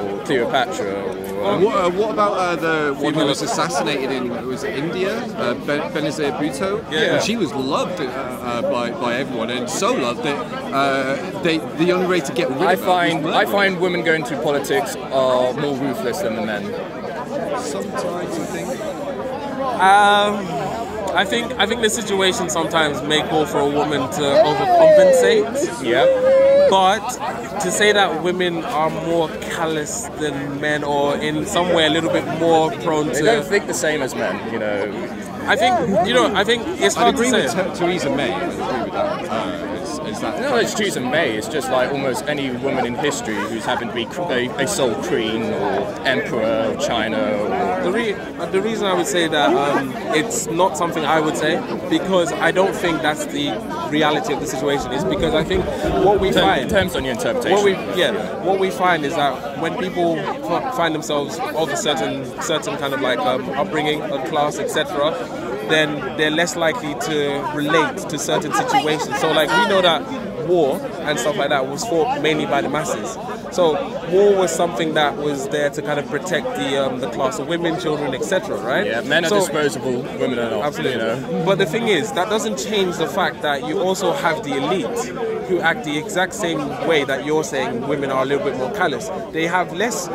[SPEAKER 2] or Cleopatra. Or,
[SPEAKER 5] what about the one who was assassinated in was it India, Benazir Bhutto?
[SPEAKER 1] Yeah.
[SPEAKER 5] And she was loved by everyone, and so loved that the only way to get rid of her.
[SPEAKER 2] I find women going to politics are more ruthless than the men.
[SPEAKER 5] Sometimes I think.
[SPEAKER 1] I think the situation sometimes may call for a woman to overcompensate.
[SPEAKER 2] Yeah.
[SPEAKER 1] But to say that women are more callous than men, or in some way a little bit more prone to.
[SPEAKER 2] They don't think the same as men, you know.
[SPEAKER 1] I think it's hard to say.
[SPEAKER 5] Theresa May. I agree with that.
[SPEAKER 2] No, it's Theresa May. It's just like almost any woman in history who's happened to be a sole queen or emperor of China.
[SPEAKER 1] The reason I would say that it's not something I would say, because I don't think that's the reality of the situation. Is because I think what we find
[SPEAKER 2] depends on your interpretation.
[SPEAKER 1] What we find is that when people find themselves of a certain kind of like upbringing, a class, etc., then they're less likely to relate to certain situations. So like we know that war and stuff like that was fought mainly by the masses. So war was something that was there to kind of protect the class of women, children, etc. Right?
[SPEAKER 2] Yeah, men are disposable, women are not.
[SPEAKER 1] Absolutely.
[SPEAKER 2] You know?
[SPEAKER 1] But the thing is, that doesn't change the fact that you also have the elite who act the exact same way that you're saying women are a little bit more callous. They have less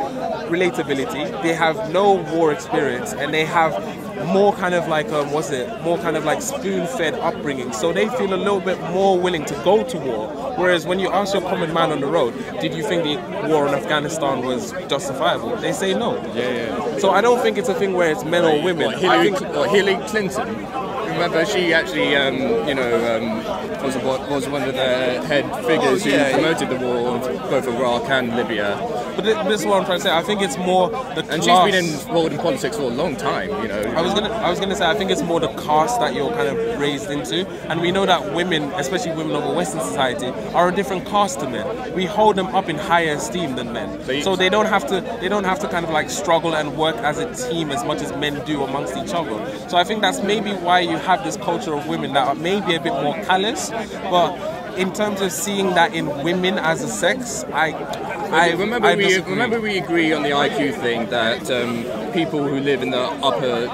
[SPEAKER 1] relatability, they have no war experience, and they have more kind of like more kind of like spoon-fed upbringing, so they feel a little bit more willing to go to war. Whereas when you ask your common man on the road, did you think the war in Afghanistan was justifiable? They say no.
[SPEAKER 5] Yeah.
[SPEAKER 1] So I don't think it's a thing where it's men or women.
[SPEAKER 2] Hillary Clinton. Remember, she actually, was one of the head figures who promoted the war of both Iraq and Libya.
[SPEAKER 1] But this is what I'm trying to say. I think it's more the class.
[SPEAKER 2] And she's been involved in politics for a long time, you know.
[SPEAKER 1] I was gonna say I think it's more the caste that you're kind of raised into, and we know that women, especially women of a Western society, are a different caste to men. We hold them up in higher esteem than men, so they don't have to kind of like struggle and work as a team as much as men do amongst each other. So I think that's maybe why you have this culture of women that are maybe a bit more callous, but in terms of seeing that in women as a sex,
[SPEAKER 2] remember we agree on the IQ thing that people who live in the upper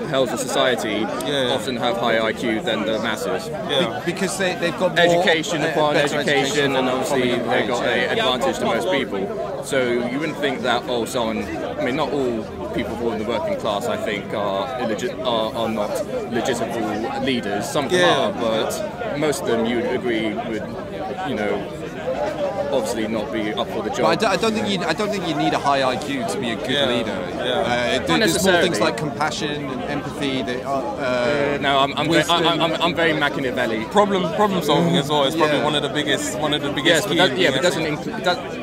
[SPEAKER 2] hells of society often have higher IQ than the masses.
[SPEAKER 5] Because they've got more
[SPEAKER 2] education upon education, and obviously they've got an advantage to most people. So you wouldn't think that not all people who are in the working class, I think, are not legitimate leaders. Some of them are, but most of them you would agree would, you know, obviously not be up for the job.
[SPEAKER 5] But I don't think you need a high IQ to be a good leader. There's more things like compassion and empathy.
[SPEAKER 2] I'm very Machiavelli.
[SPEAKER 1] Problem solving as well is probably one of the biggest.
[SPEAKER 2] Yes, but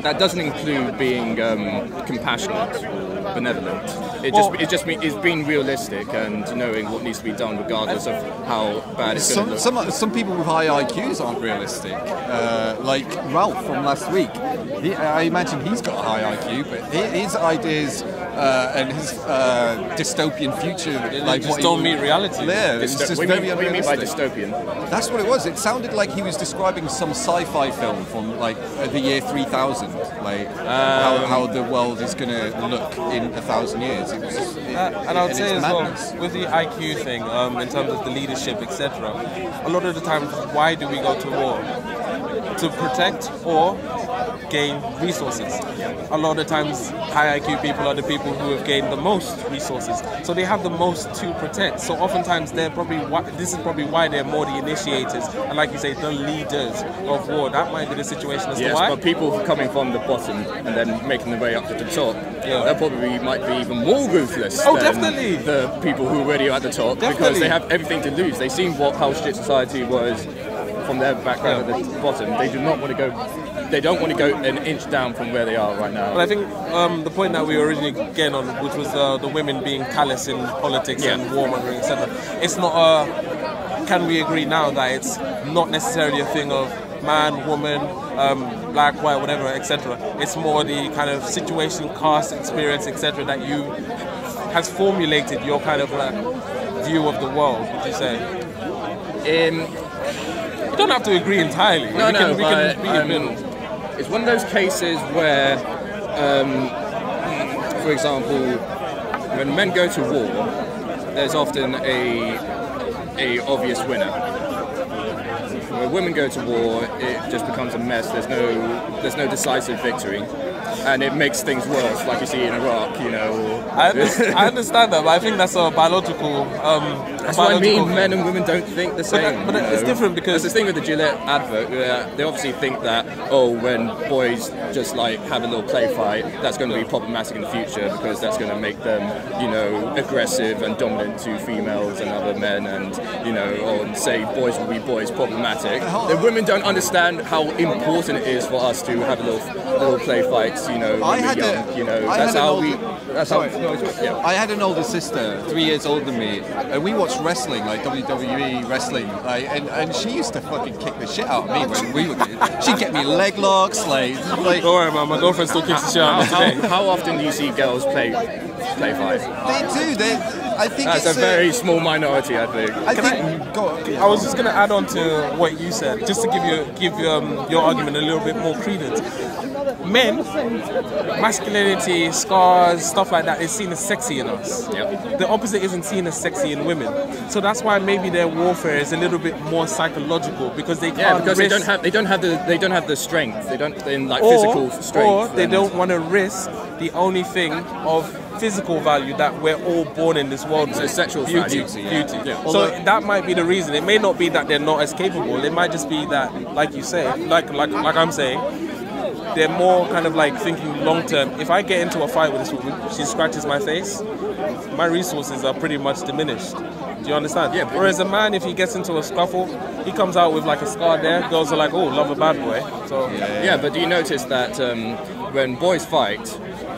[SPEAKER 2] that doesn't include being compassionate. benevolent. It's being realistic and knowing what needs to be done regardless of how bad it's going to look.
[SPEAKER 5] Some people with high IQs aren't realistic. Like Ralph from last week. I imagine he's got a high IQ, but his ideas and his dystopian future, like
[SPEAKER 1] just don't meet reality.
[SPEAKER 5] Yeah, it's just
[SPEAKER 2] what
[SPEAKER 5] very
[SPEAKER 2] do you mean by
[SPEAKER 5] unrealistic.
[SPEAKER 2] dystopian?
[SPEAKER 5] That's what it was. It sounded like he was describing some sci-fi film from like the year 3000, like how the world is going to look in 1,000 years.
[SPEAKER 1] And I would say as well, with the IQ thing, in terms of the leadership, etc., a lot of the time, why do we go to war? To protect or gain resources. A lot of times, high IQ people are the people who have gained the most resources, so they have the most to protect. So oftentimes, this is probably why they're more the initiators, and like you say, the leaders of war. That might be the situation as to why.
[SPEAKER 2] But people coming from the bottom and then making their way up to the top, that probably might be even more ruthless than
[SPEAKER 5] definitely.
[SPEAKER 2] the people who already are at the top, because they have everything to lose. They've seen how shit society was from their background at the bottom. They do not want to go. They don't want to go an inch down from where they are right now.
[SPEAKER 1] But I think the point that we were originally getting on, which was the women being callous in politics and warmongering, etc. It's not can we agree now that it's not necessarily a thing of man, woman, black, white, whatever, etc. It's more the kind of situation, caste, experience, etc. that has formulated your kind of view of the world, would you say? You don't have to agree entirely.
[SPEAKER 2] It's one of those cases where, for example, when men go to war, there's often a obvious winner. When women go to war, it just becomes a mess. There's no decisive victory, and it makes things worse, like you see in Iraq.
[SPEAKER 1] I understand that, but I think that's a biological.
[SPEAKER 2] That's what I mean. Men and women don't think the same.
[SPEAKER 1] But it's different because
[SPEAKER 2] there's this thing with the Gillette advert. They obviously think that when boys just like have a little play fight, that's going to be problematic in the future because that's going to make them, aggressive and dominant to females and other men, and or say boys will be boys problematic. The women don't understand how important it is for us to have a little play fights. When we're young. I had an older sister, 3 years older than me, and we watched wrestling, like WWE wrestling, and she used to fucking kick the shit out of me when we were kids. She'd get me leg locks, like.
[SPEAKER 1] Don't worry, man. My girlfriend still kicks the shit out of me today.
[SPEAKER 2] How often do you see girls play fight?
[SPEAKER 5] They do. I think
[SPEAKER 2] that's
[SPEAKER 5] it's
[SPEAKER 2] a very small minority. I think.
[SPEAKER 1] I was just gonna add on to what you said, just to give your argument a little bit more credence. Men, masculinity, scars, stuff like that is seen as sexy in us.
[SPEAKER 2] Yep.
[SPEAKER 1] The opposite isn't seen as sexy in women. So that's why maybe their warfare is a little bit more psychological, because they can't
[SPEAKER 2] because they don't have the strength. They don't physical strength.
[SPEAKER 1] Or they don't want to risk the only thing of physical value that we're all born in this world with.
[SPEAKER 2] So sexual
[SPEAKER 1] beauty.
[SPEAKER 2] Yeah.
[SPEAKER 1] So that might be the reason. It may not be that they're not as capable. It might just be that, like you say, like I'm saying, they're more kind of like thinking long term. If I get into a fight with this woman, she scratches my face, my resources are pretty much diminished. Do you understand?
[SPEAKER 2] Yeah.
[SPEAKER 1] Whereas a man, if he gets into a scuffle, he comes out with like a scar there. Girls are like, oh, love a bad boy. So
[SPEAKER 2] yeah. But do you notice that when boys fight,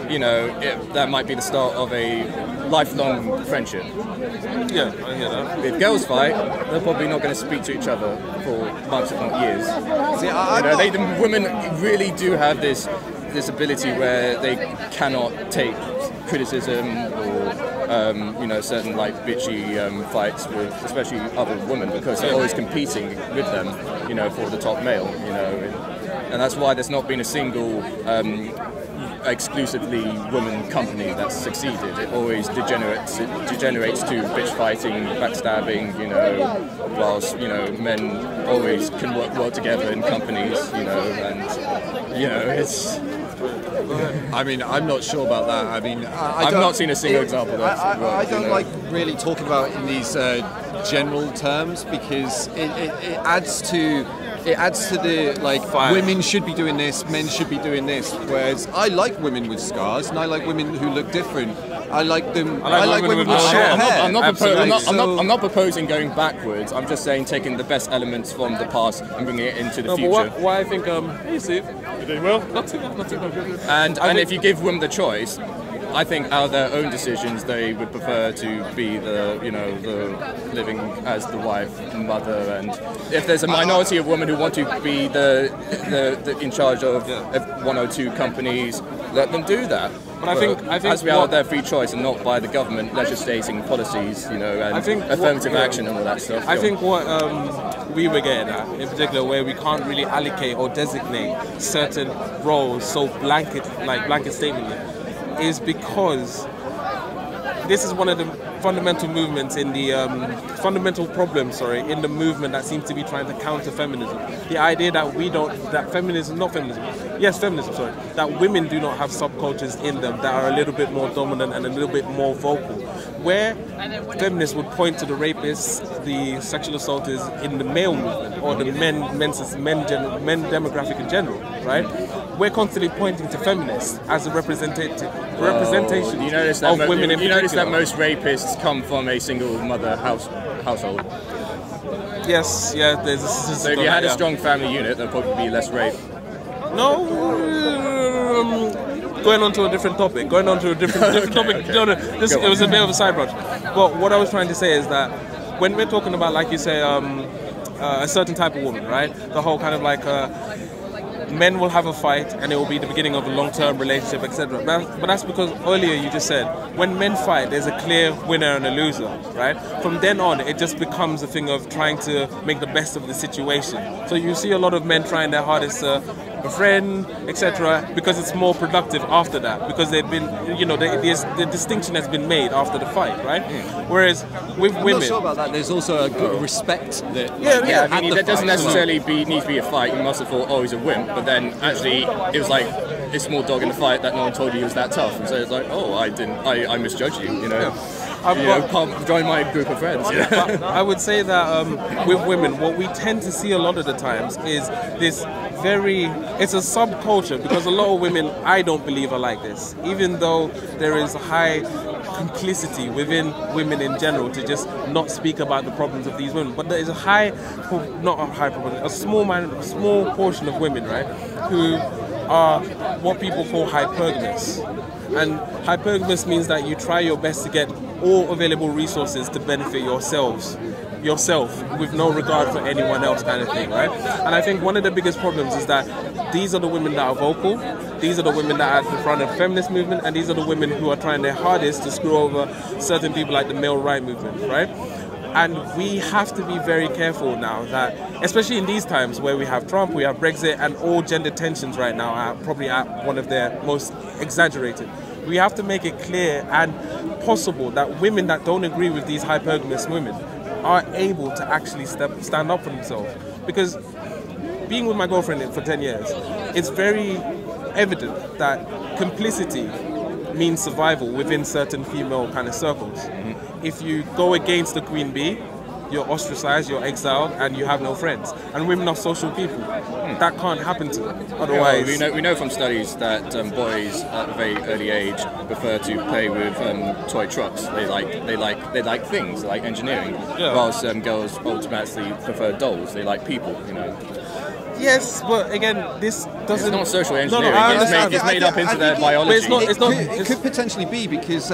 [SPEAKER 2] that might be the start of a lifelong friendship?
[SPEAKER 1] Yeah, I hear that.
[SPEAKER 2] If girls fight, they're probably not going to speak to each other for months, if not years. See, the women really do have this ability where they cannot take criticism or certain like bitchy fights with especially other women, because they're always competing with them, for the top male, and that's why there's not been a single exclusively woman company that's succeeded. It always degenerates to bitch fighting, backstabbing, whilst men always can work well together in companies, it's.
[SPEAKER 5] I mean, I'm not sure about that. I mean,
[SPEAKER 2] I've not seen a single example.
[SPEAKER 5] I don't like really talking about in these general terms, because it adds to the women should be doing this, men should be doing this. Whereas I like women with scars, and I like women who look different. I like them. I like women with short hair.
[SPEAKER 2] I'm not proposing going backwards. I'm just saying taking the best elements from the past and bringing it into the future.
[SPEAKER 1] But why I think, hey Steve, you're doing well. Not too bad.
[SPEAKER 2] And if you give women the choice, I think out of their own decisions, they would prefer to be the living as the wife and mother. And if there's a minority of women who want to be the in charge of 102 companies, let them do that.
[SPEAKER 1] But I think
[SPEAKER 2] as we are their free choice and not by the government legislating policies, and affirmative action and all that stuff.
[SPEAKER 1] I think what we were getting at, in particular, where we can't really allocate or designate certain roles so blanket statement, is because this is one of the fundamental movements in the fundamental problems, in the movement that seems to be trying to counter feminism. The idea that that women do not have subcultures in them that are a little bit more dominant and a little bit more vocal. Where feminists would point to the rapists, the sexual assaulters in the male movement, or the men demographic in general, right? We're constantly pointing to feminists as a representation of women in particular.
[SPEAKER 2] You notice that most rapists come from a single mother household.
[SPEAKER 1] Yes, yeah.
[SPEAKER 2] So if you had a strong family unit, there'd probably be less rape.
[SPEAKER 1] No, going on to a different topic. Topic.
[SPEAKER 2] Okay.
[SPEAKER 1] No, it was a bit of a side branch. But what I was trying to say is that when we're talking about, like you say, a certain type of woman, right? The whole kind of like men will have a fight and it will be the beginning of a long-term relationship, etc. But that's because earlier you just said when men fight, there's a clear winner and a loser, right? From then on, it just becomes a thing of trying to make the best of the situation. So you see a lot of men trying their hardest to befriend, etc., because it's more productive after that, because they've been, the distinction has been made after the fight, right? Whereas with women,
[SPEAKER 5] I'm not sure about that. There's also a good respect that.
[SPEAKER 2] I mean, there doesn't necessarily need to be a fight. You must have thought, oh, he's a wimp, but then actually it was like a small dog in the fight that no one told you he was that tough, and so it's like, oh, I misjudged you, join my group of friends.
[SPEAKER 1] I would say that with women, what we tend to see a lot of the times is this it's a subculture, because a lot of women, I don't believe, are like this, even though there is high complicity within women in general to just not speak about the problems of these women. But there is a small portion of women, right, who are what people call hypergamous. And hypergamous means that you try your best to get all available resources to benefit yourself with no regard for anyone else, kind of thing, right? And I think one of the biggest problems is that these are the women that are vocal, these are the women that are at the front of the feminist movement, and these are the women who are trying their hardest to screw over certain people like the male right movement, right? And we have to be very careful now that, especially in these times where we have Trump, we have Brexit, and all gender tensions right now are probably at one of their most exaggerated. We have to make it clear and possible that women that don't agree with these hypergamous women are able to actually stand up for themselves. Because being with my girlfriend for 10 years, it's very evident that complicity means survival within certain female kind of circles. Mm-hmm. If you go against the queen bee, you're ostracized, you're exiled, and you have no friends. And women are social people. That can't happen to them. Otherwise,
[SPEAKER 2] we know from studies that boys at a very early age prefer to play with toy trucks. They like things, they like engineering. Whilst girls automatically prefer dolls. They like people.
[SPEAKER 1] Yes, but again, this doesn't...
[SPEAKER 2] It's not social engineering, it's made up into their biology.
[SPEAKER 5] It could potentially be because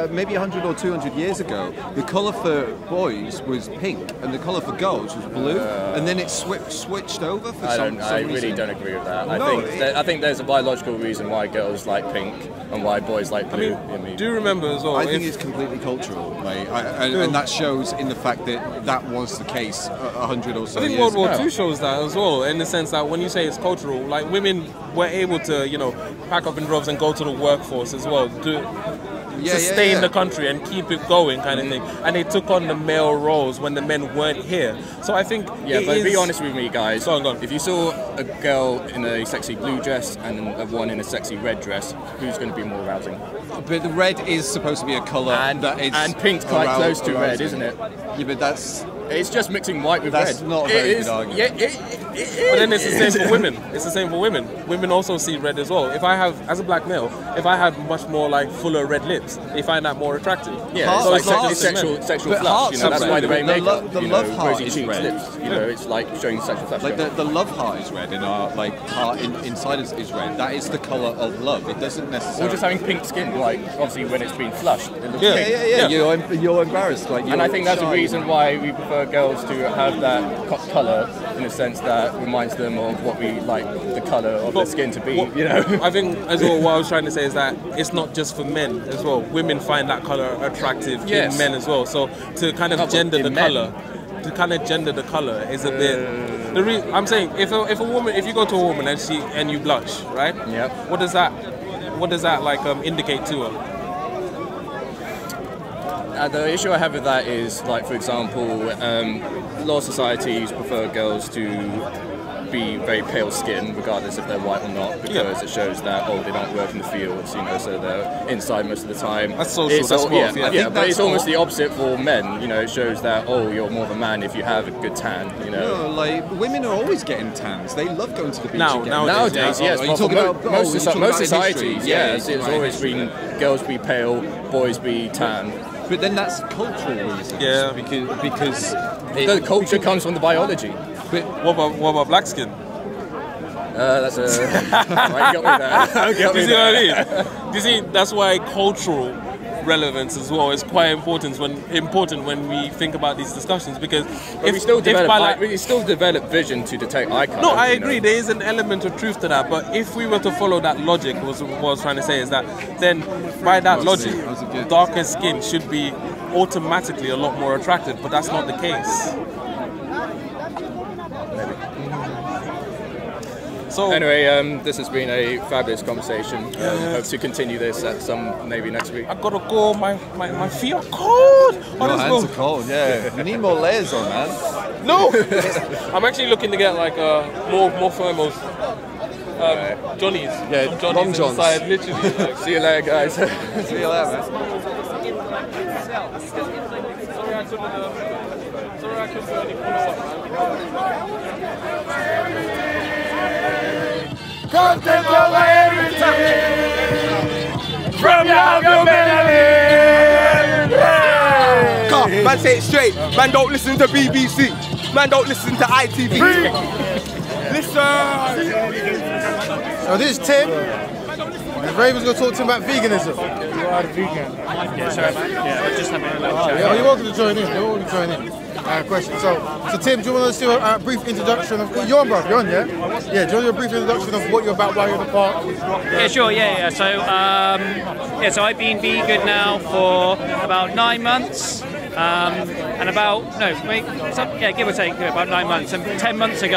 [SPEAKER 5] maybe 100 or 200 years ago, the colour for boys was pink and the colour for girls was blue, and then it switched over for some reason.
[SPEAKER 2] I really don't agree with that. I think there's a biological reason why girls like pink and why boys like blue.
[SPEAKER 1] Do you remember as well?
[SPEAKER 5] I think it's completely cultural, mate. And that shows in the fact that was the case 100 or so years ago.
[SPEAKER 1] I think World War II shows that as well, in the sense that when you say it's cultural, like women were able to, pack up in droves and go to the workforce as well, to sustain the country and keep it going, kind of thing. And they took on the male roles when the men weren't here. So I think
[SPEAKER 2] be honest with me, guys.
[SPEAKER 1] Go on.
[SPEAKER 2] If you saw a girl in a sexy blue dress and one in a sexy red dress, who's going to be more arousing?
[SPEAKER 5] But the red is supposed to be a colour
[SPEAKER 2] and
[SPEAKER 5] that is...
[SPEAKER 2] And pink's quite close to red, isn't it?
[SPEAKER 5] Yeah, but that's...
[SPEAKER 2] It's just mixing white with
[SPEAKER 5] That's
[SPEAKER 2] red.
[SPEAKER 5] not a very good argument.
[SPEAKER 2] Yeah, it is.
[SPEAKER 1] But then it's the same for women. It's the same for women. Women also see red as well. If I have, as a black male, if I have much more like fuller red lips, they find that more attractive.
[SPEAKER 2] Yeah,
[SPEAKER 5] Hearts,
[SPEAKER 2] it's like
[SPEAKER 5] hearts,
[SPEAKER 2] sexual
[SPEAKER 5] but
[SPEAKER 2] flush.
[SPEAKER 5] hearts
[SPEAKER 2] You know, that's
[SPEAKER 5] are
[SPEAKER 2] why they
[SPEAKER 5] red.
[SPEAKER 2] wear
[SPEAKER 5] The
[SPEAKER 2] makeup.
[SPEAKER 5] the
[SPEAKER 2] you
[SPEAKER 5] love
[SPEAKER 2] know,
[SPEAKER 5] heart
[SPEAKER 2] rosy
[SPEAKER 5] is
[SPEAKER 2] cheeks,
[SPEAKER 5] red.
[SPEAKER 2] lips. You know, it's like showing sexual flush.
[SPEAKER 5] Like the love heart is red, and our like heart inside is red. That is the colour of love. It doesn't necessarily.
[SPEAKER 2] Or just having pink skin, like obviously when it's been flushed, it looks
[SPEAKER 1] Yeah.
[SPEAKER 2] pink.
[SPEAKER 5] Yeah. You're embarrassed. Like,
[SPEAKER 2] And I think that's the reason why we prefer girls to have that colour, in a sense that reminds them of what we like the colour of their skin to be. You know.
[SPEAKER 1] I think as well what I was trying to say is that it's not just for men as well. Women find that colour attractive
[SPEAKER 2] Yes.
[SPEAKER 1] in men as well. So to kind of gender the colour, is a bit. I'm saying if a woman, if you go to a woman and you blush, right?
[SPEAKER 2] Yep.
[SPEAKER 1] What does that like indicate to her?
[SPEAKER 2] The issue I have with that is, like, for example, a lot of societies prefer girls to be very pale skin, regardless if they're white or not, because it shows that, they don't work in the fields, you know, so they're inside most of the time.
[SPEAKER 1] That's social, that's growth, yeah.
[SPEAKER 2] Yeah, but it's almost the opposite for men, you know, it shows that, you're more of a man if you have a good tan, you know.
[SPEAKER 5] No, like women are always getting tans. They love going to the beach.
[SPEAKER 2] Nowadays, yes.
[SPEAKER 5] Are you
[SPEAKER 2] But
[SPEAKER 5] talking
[SPEAKER 2] for
[SPEAKER 5] about
[SPEAKER 2] most
[SPEAKER 5] history?
[SPEAKER 2] societies, yes, it's
[SPEAKER 5] right,
[SPEAKER 2] always been girls be pale, boys be tan.
[SPEAKER 5] But then that's cultural reasons.
[SPEAKER 1] Yeah.
[SPEAKER 5] Because
[SPEAKER 2] The culture comes from the biology.
[SPEAKER 5] But
[SPEAKER 1] What about black skin?
[SPEAKER 2] That's a. Right, you got me there.
[SPEAKER 1] Do you see what I mean? Do you see? That's why cultural relevance as well is quite important when we think about these discussions, because
[SPEAKER 2] we still develop vision to detect eye colour.
[SPEAKER 1] No, I agree. There is an element of truth to that, but if we were to follow that logic, what I was trying to say is that then by that logic, darker skin should be automatically a lot more attractive, but that's not the case. So
[SPEAKER 2] anyway, this has been a fabulous conversation. Hope to continue this at maybe next week.
[SPEAKER 1] I gotta go. My feet are cold.
[SPEAKER 5] Your hands are cold. Yeah, you need more layers on, man.
[SPEAKER 1] No, I'm actually looking to get like more thermals. Johnnies.
[SPEAKER 5] Yeah,
[SPEAKER 1] Johnnies
[SPEAKER 5] long johns.
[SPEAKER 1] inside, literally. Like.
[SPEAKER 2] See you later, guys.
[SPEAKER 5] See you later, man.
[SPEAKER 1] Sorry, I couldn't do any
[SPEAKER 4] Content over everything. From your melody.
[SPEAKER 6] Come, man, say it straight. Man, don't listen to BBC. Man, don't listen to ITV. Listen.
[SPEAKER 4] So this is Tim. And Raven's going to talk to him about veganism. You are a vegan.
[SPEAKER 7] Yeah, sorry, man. Yeah, we're just having a little chat.
[SPEAKER 4] Yeah, you're welcome to join in. You're welcome to join in. Question. So Tim, do you want to do a brief introduction of you're on, bro? You're on, yeah? Yeah. Do you want to do a brief introduction of what you're about, why you're in the park?
[SPEAKER 7] Yeah, sure. Yeah. So I've been vegan now for about 9 months, and give or take about 9 months. And 10 months ago,